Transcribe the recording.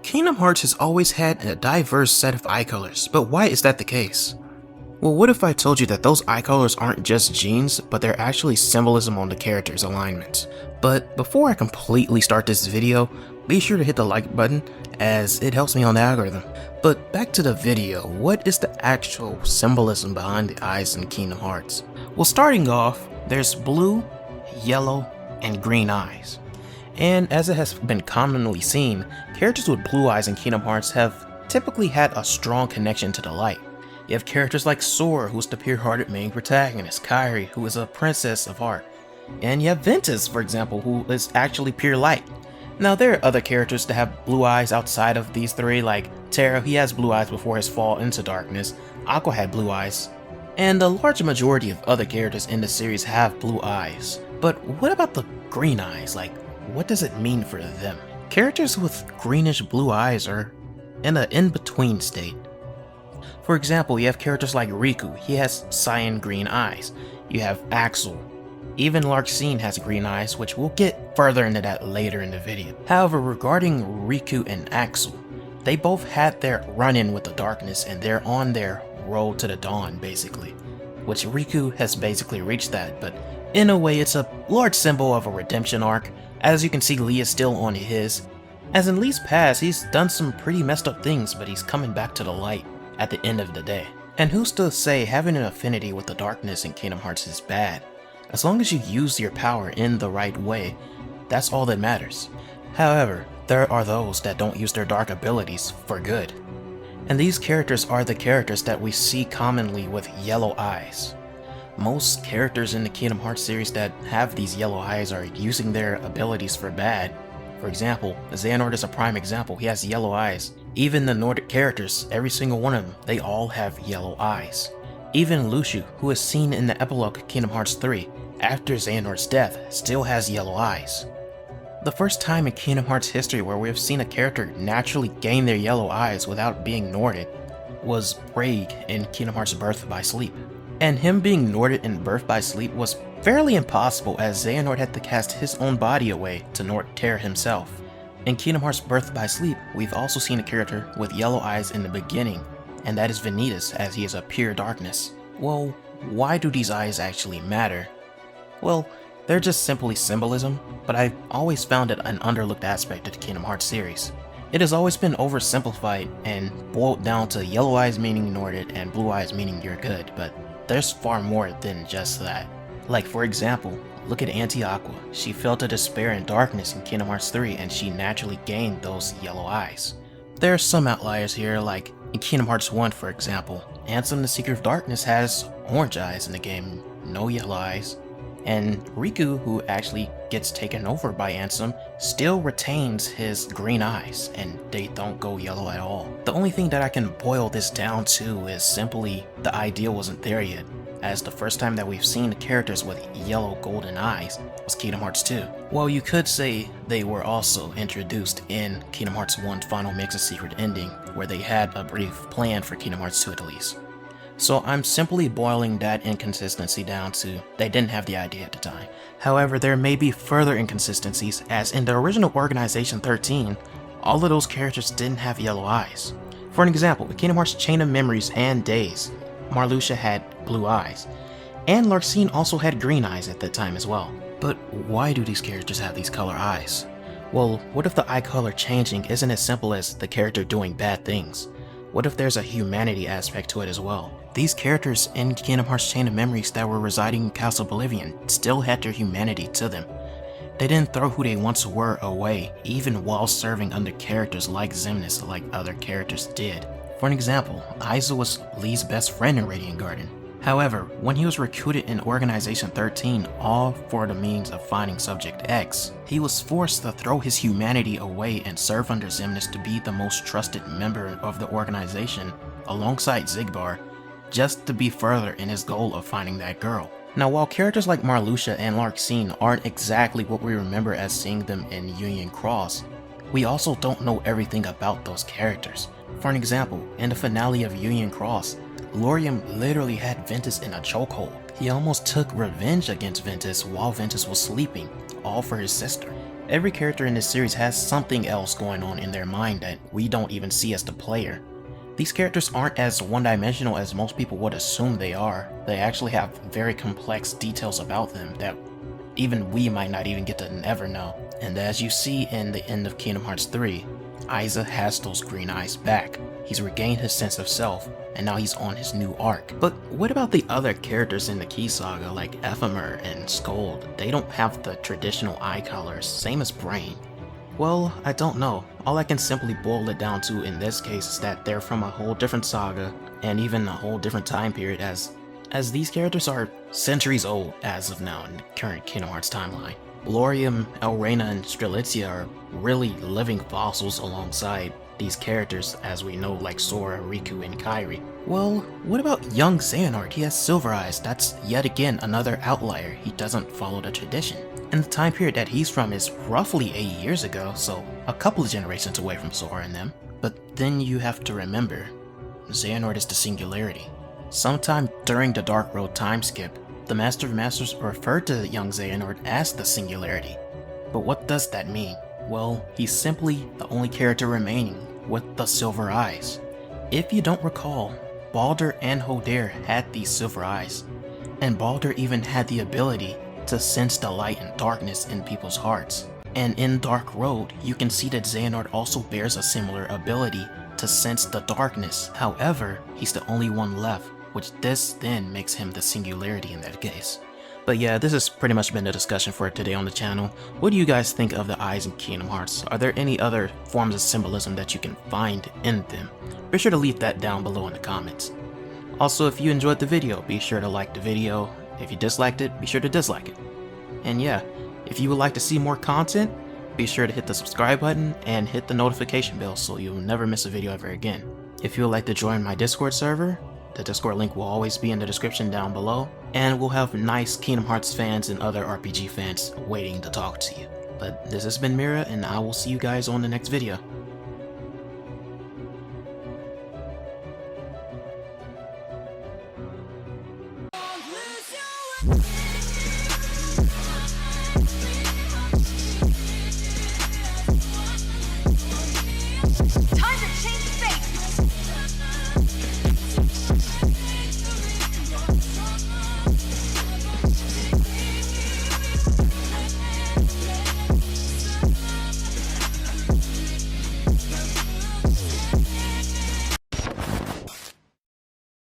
Kingdom Hearts has always had a diverse set of eye colors, but why is that the case? Well, what if I told you that those eye colors aren't just genes, but they're actually symbolism on the character's alignments? But before I completely start this video, be sure to hit the like button as it helps me on the algorithm. But back to the video, what is the actual symbolism behind the eyes in Kingdom Hearts? Well, starting off, there's blue, yellow, and green eyes. And as it has been commonly seen, characters with blue eyes in Kingdom Hearts have typically had a strong connection to the light. You have characters like Sora, who's the pure-hearted main protagonist, Kairi, who is a princess of heart, and you have Ventus, for example, who is actually pure light. Now there are other characters that have blue eyes outside of these three, like Terra, he has blue eyes before his fall into darkness, Aqua had blue eyes, and the large majority of other characters in the series have blue eyes. But what about the green eyes? Like, what does it mean for them? Characters with greenish blue eyes are in an in-between state. For example, you have characters like Riku, he has cyan green eyes. You have Axel. Even Larxene has green eyes, which we'll get further into that later in the video. However, regarding Riku and Axel, they both had their run-in with the darkness and they're on their road to the dawn, basically. Which Riku has basically reached that, but in a way it's a large symbol of a redemption arc. As you can see, Lee is still on his. As in Lee's past, he's done some pretty messed up things, but he's coming back to the light at the end of the day. And who's to say having an affinity with the darkness in Kingdom Hearts is bad? As long as you use your power in the right way, that's all that matters. However, there are those that don't use their dark abilities for good. And these characters are the characters that we see commonly with yellow eyes. Most characters in the Kingdom Hearts series that have these yellow eyes are using their abilities for bad. For example, Xehanort is a prime example, he has yellow eyes. Even the Nordic characters, every single one of them, they all have yellow eyes. Even Lucio, who is seen in the epilogue of Kingdom Hearts 3, after Xehanort's death, still has yellow eyes. The first time in Kingdom Hearts history where we have seen a character naturally gain their yellow eyes without being Norded was Braig in Kingdom Hearts Birth by Sleep. And him being Norded in Birth by Sleep was fairly impossible as Xehanort had to cast his own body away to Nord Terra himself. In Kingdom Hearts Birth by Sleep, we've also seen a character with yellow eyes in the beginning, and that is Vanitas, as he is a pure darkness. Well, why do these eyes actually matter? Well, they're just simply symbolism, but I've always found it an underlooked aspect of the Kingdom Hearts series. It has always been oversimplified and boiled down to yellow eyes meaning Norded and blue eyes meaning you're good, but there's far more than just that. Like for example, look at Auntie Aqua. She fell to despair and darkness in Kingdom Hearts 3 and she naturally gained those yellow eyes. There are some outliers here, like in Kingdom Hearts 1 for example. Ansem the Seeker of Darkness has orange eyes in the game, no yellow eyes. And Riku, who actually gets taken over by Ansem, still retains his green eyes and they don't go yellow at all. The only thing that I can boil this down to is simply the ideal wasn't there yet, as the first time that we've seen the characters with yellow golden eyes was Kingdom Hearts 2. Well, you could say they were also introduced in Kingdom Hearts 1 Final Mix: A Secret Ending, where they had a brief plan for Kingdom Hearts 2 at least. So I'm simply boiling that inconsistency down to they didn't have the idea at the time. However, there may be further inconsistencies, as in the original Organization 13, all of those characters didn't have yellow eyes. For an example, in Kingdom Hearts Chain of Memories and Days, Marluxia had blue eyes, and Larxene also had green eyes at that time as well. But why do these characters have these color eyes? Well, what if the eye color changing isn't as simple as the character doing bad things? What if there's a humanity aspect to it as well? These characters in Kingdom Hearts Chain of Memories that were residing in Castle Bolivian still had their humanity to them. They didn't throw who they once were away, even while serving under characters like Xemnas like other characters did. For an example, Aiza was Lee's best friend in Radiant Garden. However, when he was recruited in Organization 13, all for the means of finding Subject X, he was forced to throw his humanity away and serve under Xemnas to be the most trusted member of the organization, alongside Xigbar, just to be further in his goal of finding that girl. Now, while characters like Marluxia and Larxene aren't exactly what we remember as seeing them in Union Cross, we also don't know everything about those characters. For an example, in the finale of Union Cross, Lauriam literally had Ventus in a chokehold. He almost took revenge against Ventus while Ventus was sleeping, all for his sister. Every character in this series has something else going on in their mind that we don't even see as the player. These characters aren't as one-dimensional as most people would assume they are. They actually have very complex details about them that even we might not even get to ever know. And as you see in the end of Kingdom Hearts 3, Isa has those green eyes back. He's regained his sense of self, and now he's on his new arc. But what about the other characters in the Key Saga like Ephemer and Scold? They don't have the traditional eye colors, same as Brain. Well, I don't know. All I can simply boil it down to in this case is that they're from a whole different saga, and even a whole different time period as these characters are centuries old as of now in the current Kingdom Hearts timeline. Glorium, Elrena, and Strelitzia are really living fossils alongside these characters as we know, like Sora, Riku, and Kairi. Well, what about young Xehanort? He has silver eyes. That's yet again another outlier. He doesn't follow the tradition. And the time period that he's from is roughly 8 years ago, so a couple of generations away from Sora and them. But then you have to remember, Xehanort is the Singularity. Sometime during the Dark Road time skip, the Master of Masters referred to young Xehanort as the Singularity. But what does that mean? Well, he's simply the only character remaining with the silver eyes. If you don't recall, Baldur and Hodir had these silver eyes, and Baldur even had the ability to sense the light and darkness in people's hearts. And in Dark Road, you can see that Xehanort also bears a similar ability to sense the darkness. However, he's the only one left, which this then makes him the Singularity in that case. But yeah, this has pretty much been the discussion for today on the channel. What do you guys think of the eyes in Kingdom Hearts? Are there any other forms of symbolism that you can find in them? Be sure to leave that down below in the comments. Also, if you enjoyed the video, be sure to like the video. If you disliked it, be sure to dislike it. And yeah, if you would like to see more content, be sure to hit the subscribe button and hit the notification bell so you'll never miss a video ever again. If you would like to join my Discord server, the Discord link will always be in the description down below, and we'll have nice Kingdom Hearts fans and other RPG fans waiting to talk to you. But this has been Mira, and I will see you guys on the next video.